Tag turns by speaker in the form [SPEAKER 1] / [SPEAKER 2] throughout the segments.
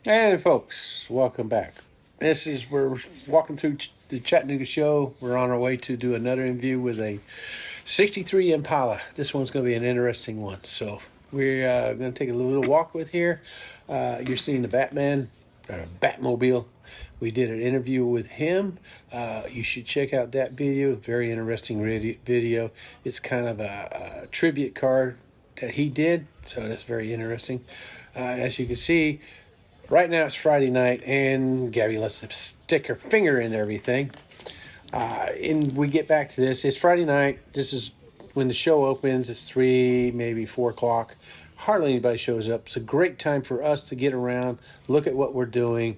[SPEAKER 1] And folks, welcome back. We're walking through the Chattanooga show. We're on our way to do another interview with a 63 Impala. This one's going to be an interesting one. So we're going to take a little walk with here. You're seeing the Batmobile. We did an interview with him. You should check out that video. Very interesting video. It's kind of a tribute car that he did. So that's very interesting. As you can see, right now it's Friday night, and Gabby lets to stick her finger in everything. And we get back to this. It's Friday night. This is when the show opens. It's 3, maybe 4 o'clock. Hardly anybody shows up. It's a great time for us to get around, look at what we're doing,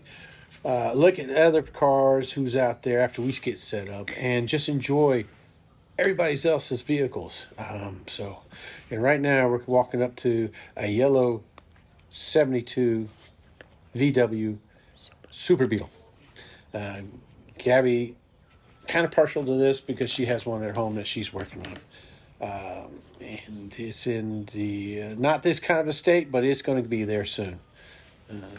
[SPEAKER 1] look at other cars, who's out there after we get set up, and just enjoy everybody else's vehicles. And right now we're walking up to a yellow 72 VW Super Beetle. Gabby kind of partial to this because she has one at home that she's working on. And it's in the not this kind of a state, but it's going to be there soon.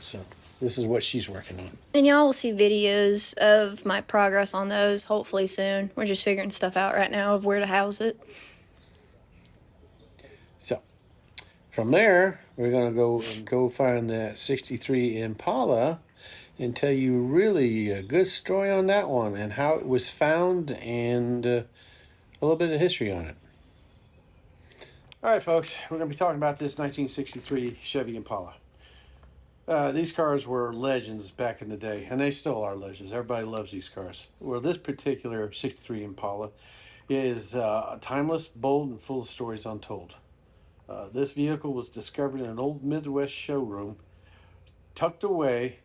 [SPEAKER 1] So this is what she's working on.
[SPEAKER 2] And y'all will see videos of my progress on those hopefully soon. We're just figuring stuff out right now of where to house it.
[SPEAKER 1] So from there, we're going to go find that 63 Impala and tell you really a good story on that one and how it was found and a little bit of history on it. All right, folks, we're going to be talking about this 1963 Chevy Impala. These cars were legends back in the day, and they still are legends. Everybody loves these cars. Well, this particular 63 Impala is timeless, bold, and full of stories untold. This vehicle was discovered in an old Midwest showroom, tucked away,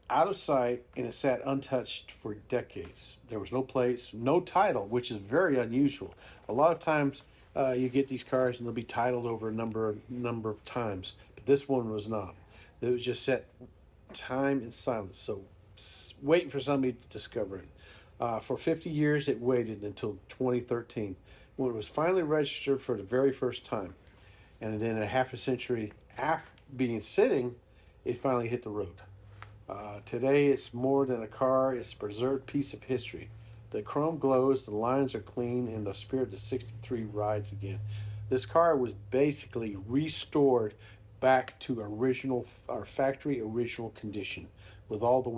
[SPEAKER 1] out of sight, and it sat untouched for decades. There was no plates, no title, which is very unusual. A lot of times you get these cars and they'll be titled over a number of times, but this one was not. It was just set time and silence, so waiting for somebody to discover it. For 50 years, it waited until 2013, when it was finally registered for the very first time. And then a half a century after being sitting, it finally hit the road. Today, it's more than a car. It's a preserved piece of history. The chrome glows, the lines are clean, and the spirit of 63 rides again. This car was basically restored back to factory original condition with all the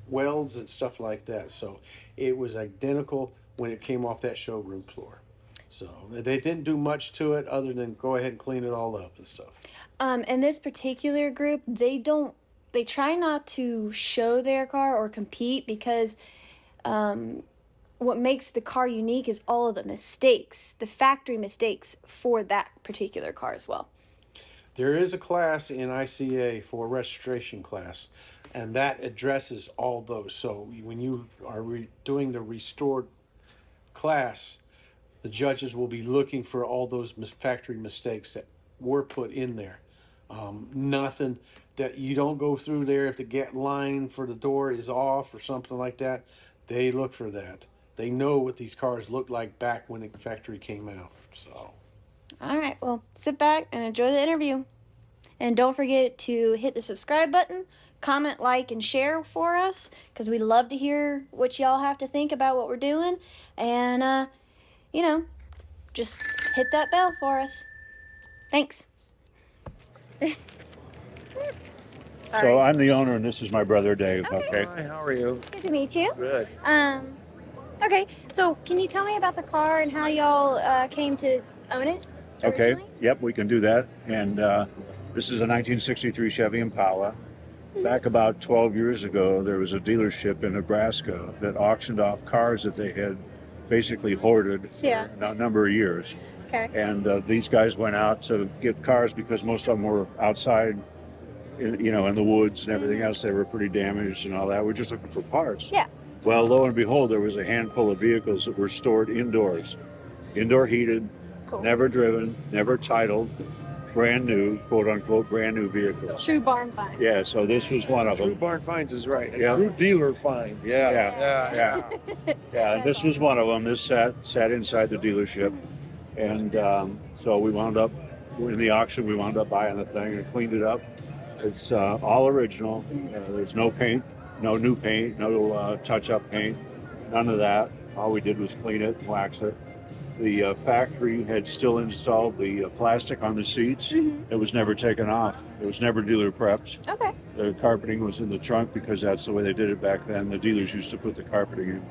[SPEAKER 1] welds and stuff like that. So it was identical when it came off that showroom floor. So they didn't do much to it other than go ahead and clean it all up and stuff.
[SPEAKER 2] And this particular group, they try not to show their car or compete because what makes the car unique is all of the mistakes, the factory mistakes for that particular car as well.
[SPEAKER 1] There is a class in ICA for restoration class, and that addresses all those. So when you are doing the restored class, the judges will be looking for all those factory mistakes that were put in there. Nothing that you don't go through there if the line for the door is off or something like that. They look for that. They know what these cars looked like back when the factory came out. So.
[SPEAKER 2] All right, well, sit back and enjoy the interview. And don't forget to hit the subscribe button, comment, like, and share for us, because we love to hear what y'all have to think about what we're doing. And, just hit that bell for us. Thanks.
[SPEAKER 3] So I'm the owner, and this is my brother Dave. Okay.
[SPEAKER 4] Hi, how are you?
[SPEAKER 2] Good to meet you.
[SPEAKER 4] Good.
[SPEAKER 2] Okay, so can you tell me about the car and how y'all came to own it
[SPEAKER 3] Okay.
[SPEAKER 2] originally?
[SPEAKER 3] Yep, we can do that. And this is a 1963 Chevy Impala. Back about 12 years ago, there was a dealership in Nebraska that auctioned off cars that they had basically hoarded
[SPEAKER 2] Yeah.
[SPEAKER 3] for a number of years.
[SPEAKER 2] Okay.
[SPEAKER 3] And these guys went out to get cars because most of them were outside, in the woods and everything else. They were pretty damaged and all that. We're just looking for parts.
[SPEAKER 2] Yeah.
[SPEAKER 3] Well, lo and behold, there was a handful of vehicles that were stored indoors, indoor heated,
[SPEAKER 2] Cool.
[SPEAKER 3] never driven, never titled, brand new, quote unquote, brand new vehicles.
[SPEAKER 2] True barn find.
[SPEAKER 3] Yeah, so this was one of
[SPEAKER 4] True
[SPEAKER 3] them.
[SPEAKER 4] barn finds is right.
[SPEAKER 3] Yeah.
[SPEAKER 4] True dealer find. Yeah.
[SPEAKER 3] Yeah. Yeah, and this was one of them. This sat inside the dealership. And so we wound up, in the auction, we wound up buying the thing and cleaned it up. It's all original. There's no paint, no new paint, no touch-up paint, none of that. All we did was clean it and wax it. The factory had still installed the plastic on the seats.
[SPEAKER 2] Mm-hmm.
[SPEAKER 3] It was never taken off. It was never dealer prepped.
[SPEAKER 2] Okay.
[SPEAKER 3] The carpeting was in the trunk because that's the way they did it back then. The dealers used to put the carpeting in.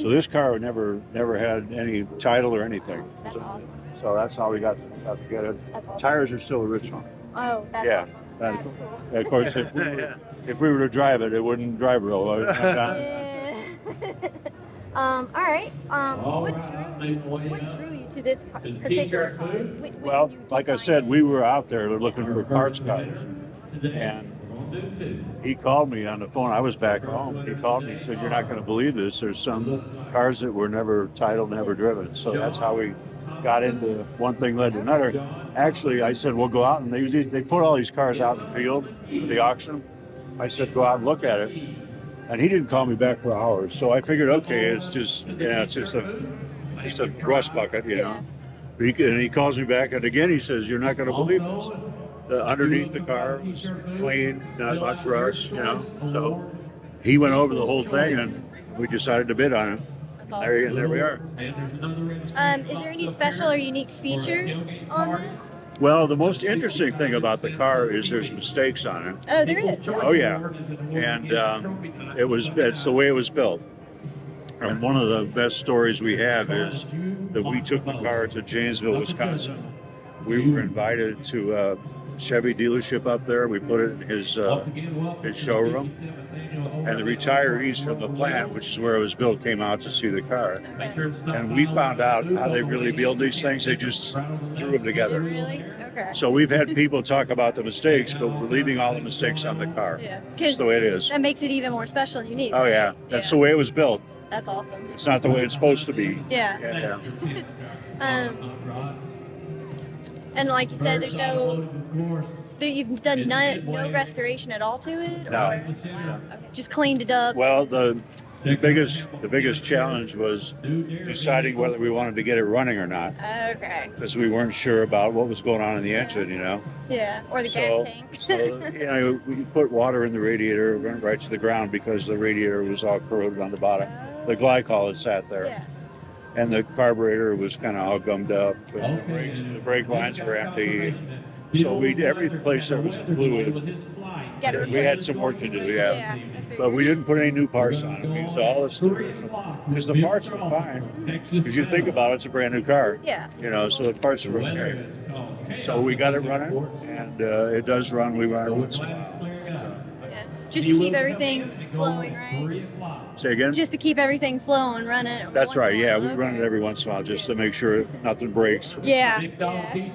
[SPEAKER 3] So this car never had any title or anything.
[SPEAKER 2] That's awesome.
[SPEAKER 3] So that's how we got to get it.
[SPEAKER 2] That's awesome.
[SPEAKER 3] Tires are still original.
[SPEAKER 2] Oh, that's
[SPEAKER 3] Yeah.
[SPEAKER 2] awesome. That's cool.
[SPEAKER 3] Of course, if we were to drive it, it wouldn't drive real well.
[SPEAKER 2] Yeah. All right. What drew you to this particular car?
[SPEAKER 3] Well, like I said, we were out there looking for parts cars, and he called me on the phone. I was back home. He called me and said, "You're not going to believe this. There's some cars that were never titled, never driven." So that's how we got into one thing led to another. Actually, I said, "We'll go out," and they put all these cars out in the field for the auction. I said, "Go out and look at it." And he didn't call me back for hours. So I figured, okay, it's just a rust bucket, you know. And he calls me back, and again he says, "You're not going to believe this. Underneath the car was clean, not much rust, you know." So he went over the whole thing, and we decided to bid on it.
[SPEAKER 2] That's awesome.
[SPEAKER 3] There we are.
[SPEAKER 2] Is there any special or unique features on this?
[SPEAKER 3] Well, the most interesting thing about the car is there's mistakes on it.
[SPEAKER 2] Oh, there is.
[SPEAKER 3] Oh yeah, and it's the way it was built. And one of the best stories we have is that we took the car to Janesville, Wisconsin. We were invited to a Chevy dealership up there. We put it in his showroom, and the retirees from the plant, which is where it was built, came out to see the car. And we found out how they really build these things. They just threw them together.
[SPEAKER 2] Really? Okay.
[SPEAKER 3] So we've had people talk about the mistakes, but we're leaving all the mistakes on the car.
[SPEAKER 2] Yeah.
[SPEAKER 3] That's the way it is.
[SPEAKER 2] That makes it even more special and unique.
[SPEAKER 3] Oh yeah, that's the way it was built.
[SPEAKER 2] That's awesome.
[SPEAKER 3] It's not the way it's supposed to be.
[SPEAKER 2] Yeah. And like you said, you've done no restoration at all to it?
[SPEAKER 3] No.
[SPEAKER 2] Wow. Okay. Just cleaned it up.
[SPEAKER 3] Well, the biggest challenge was deciding whether we wanted to get it running or not,
[SPEAKER 2] Okay.
[SPEAKER 3] because we weren't sure about what was going on in the engine, you know.
[SPEAKER 2] Yeah. Or the gas tank.
[SPEAKER 3] So we put water in the radiator, went right to the ground because the radiator was all corroded on the bottom. The glycol had sat there.
[SPEAKER 2] Yeah.
[SPEAKER 3] And the carburetor was kind of all gummed up. And the brake lines were empty. So every place there was a fluid, we had some work to do, yeah. But we didn't put any new parts on it. We used all the stuff. Because the parts were fine. Because you think about it, it's a brand new car.
[SPEAKER 2] Yeah.
[SPEAKER 3] You know, so the parts were okay. So we got it running, and it does run. We run it once in a while.
[SPEAKER 2] Just to keep everything flowing, right?
[SPEAKER 3] Say again?
[SPEAKER 2] Just to keep everything flowing, running.
[SPEAKER 3] That's right, yeah. We run it every once in a while just to make sure nothing breaks.
[SPEAKER 2] Yeah, exactly.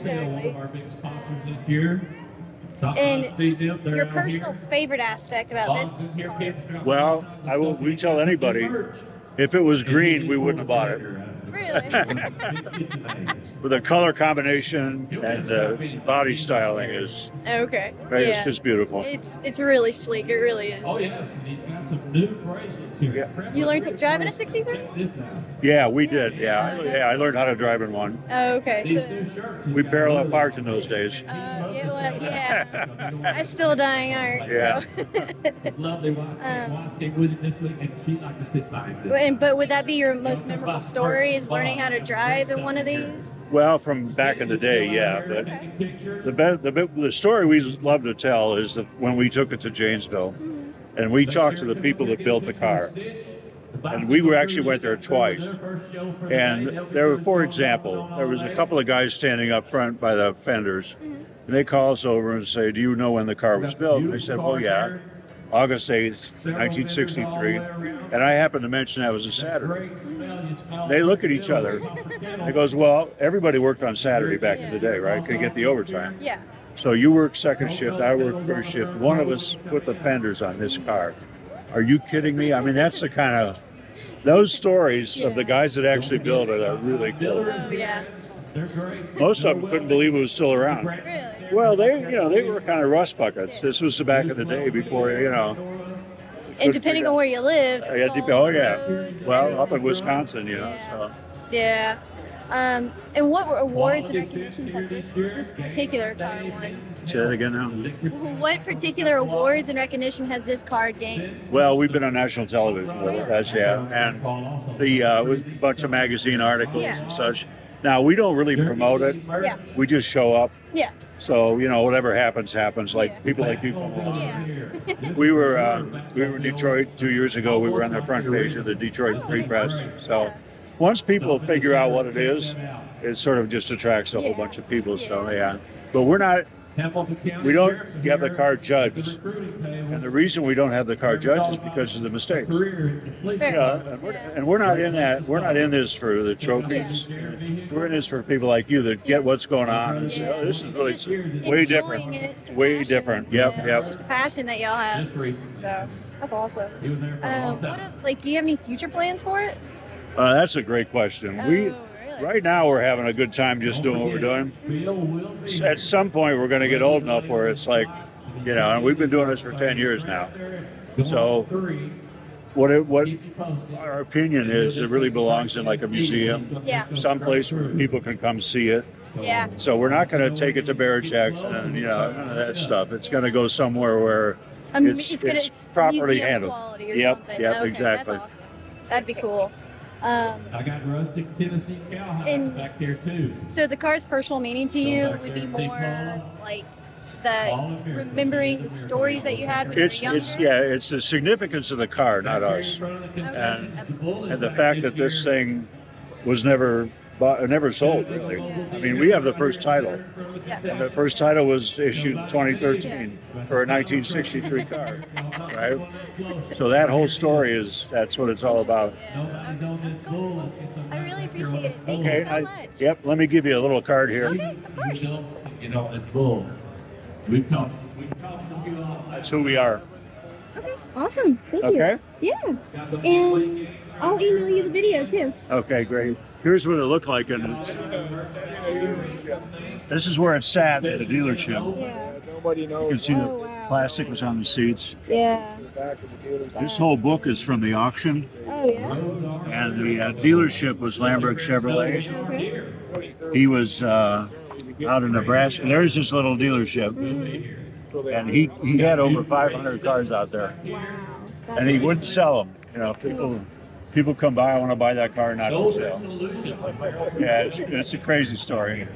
[SPEAKER 2] And your personal favorite aspect about this car?
[SPEAKER 3] Well, we tell anybody, if it was green, we wouldn't have bought it.
[SPEAKER 2] Really?
[SPEAKER 3] With the color combination and the body styling is
[SPEAKER 2] Okay.
[SPEAKER 3] it's just beautiful.
[SPEAKER 2] It's really sleek. It really is.
[SPEAKER 5] Oh yeah, he's got some new prices.
[SPEAKER 2] You learned to drive in a 63?
[SPEAKER 3] Yeah, we did. Yeah, I learned how to drive in one.
[SPEAKER 2] Oh, okay. So,
[SPEAKER 3] We parallel parked in those days.
[SPEAKER 2] I still dying art.
[SPEAKER 3] Yeah.
[SPEAKER 5] Lovely wife came with it this week, and she liked to sit by it.
[SPEAKER 2] But would that be your most memorable story? Is learning how to drive in one of these?
[SPEAKER 3] Well, from back in the day, yeah. But the story we love to tell is when we took it to Janesville, and we talked to the people that built the car. And we actually went there twice. And there were, for example, there was a couple of guys standing up front by the fenders, and they call us over and say, "Do you know when the car was built?" And I said, "Well, yeah, August 8th, 1963. And I happened to mention that was a Saturday. They look at each other. They goes, "Well, everybody worked on Saturday back in the day, right? Could get the overtime.
[SPEAKER 2] Yeah.
[SPEAKER 3] So you work second shift, I work first shift. One of us put the fenders on this car. Are you kidding me?" I mean, that's the kind of, those stories of the guys that actually built it are really cool.
[SPEAKER 2] Oh, yeah.
[SPEAKER 3] Most of them couldn't believe it was still around.
[SPEAKER 2] Really?
[SPEAKER 3] Well, they were kind of rust buckets. This was back in the day before,
[SPEAKER 2] And depending on where you live.
[SPEAKER 3] Well, up in Wisconsin, so.
[SPEAKER 2] Yeah. And what awards and recognitions have this particular car won?
[SPEAKER 3] Say that again now.
[SPEAKER 2] What particular awards and recognition has this car gained?
[SPEAKER 3] Well, we've been on national television with it, that's and with a bunch of magazine articles and such. Now we don't really promote it.
[SPEAKER 2] Yeah.
[SPEAKER 3] We just show up.
[SPEAKER 2] Yeah.
[SPEAKER 3] So whatever happens, happens. Like people like you come along.
[SPEAKER 2] Yeah.
[SPEAKER 3] We were in Detroit 2 years ago. We were on the front page of the Detroit Free Press. So once people figure out what it is, it sort of just attracts a whole bunch of people. So but we don't have the car judged, and the reason we don't have the car judged is because of the mistakes. And we're not in that. We're not in this for the trophies. We're in this for people like you that get what's going on and say, "Oh, this is really way different. Way different." Yep.
[SPEAKER 2] Just a passion that y'all have. So that's awesome. Do you have any future plans for it?
[SPEAKER 3] That's a great question. Right now, we're having a good time just doing what we're doing. At some point, we're going to get old enough where it's like, and we've been doing this for 10 years now. So what our opinion is, it really belongs in like a museum, someplace where people can come see it.
[SPEAKER 2] Yeah.
[SPEAKER 3] So we're not going to take it to Barrett-Jackson and, none of that stuff. It's going to go somewhere where it's properly handled. Yep,
[SPEAKER 2] Okay,
[SPEAKER 3] exactly.
[SPEAKER 2] That's awesome. That'd be cool.
[SPEAKER 5] I got rustic Tennessee cowhide back there too.
[SPEAKER 2] So the car's personal meaning to you would be more like remembering the stories that you had when you were younger?
[SPEAKER 3] It's the significance of the car, not us. And the fact that this thing was never sold, really. I mean, we have the first title. And the first title was issued in 2013 for a 1963 car, right? So that whole story that's what it's all about.
[SPEAKER 2] That's cool. I really appreciate it. Thank you so much.
[SPEAKER 3] Yep, let me give you a little card here.
[SPEAKER 2] Okay, of course.
[SPEAKER 5] It's bull. We've talked to you all.
[SPEAKER 3] That's who we are.
[SPEAKER 2] Okay, awesome. Thank you.
[SPEAKER 3] Okay?
[SPEAKER 2] Yeah. And I'll email you the video too.
[SPEAKER 3] Okay, great. Here's what it looked like, and this is where it sat at the dealership.
[SPEAKER 2] Yeah.
[SPEAKER 4] Nobody knows.
[SPEAKER 3] You can see the plastic was on the seats.
[SPEAKER 2] Yeah.
[SPEAKER 3] This whole book is from the auction,
[SPEAKER 2] Oh yeah.
[SPEAKER 3] and the dealership was Lamberg Chevrolet.
[SPEAKER 2] Okay.
[SPEAKER 3] He was out in Nebraska. There's this little dealership, and he had over 500 cars out there,
[SPEAKER 2] Wow.
[SPEAKER 3] and he wouldn't sell them. People come by, I want to buy that car, not for sale. Yeah, it's a crazy story.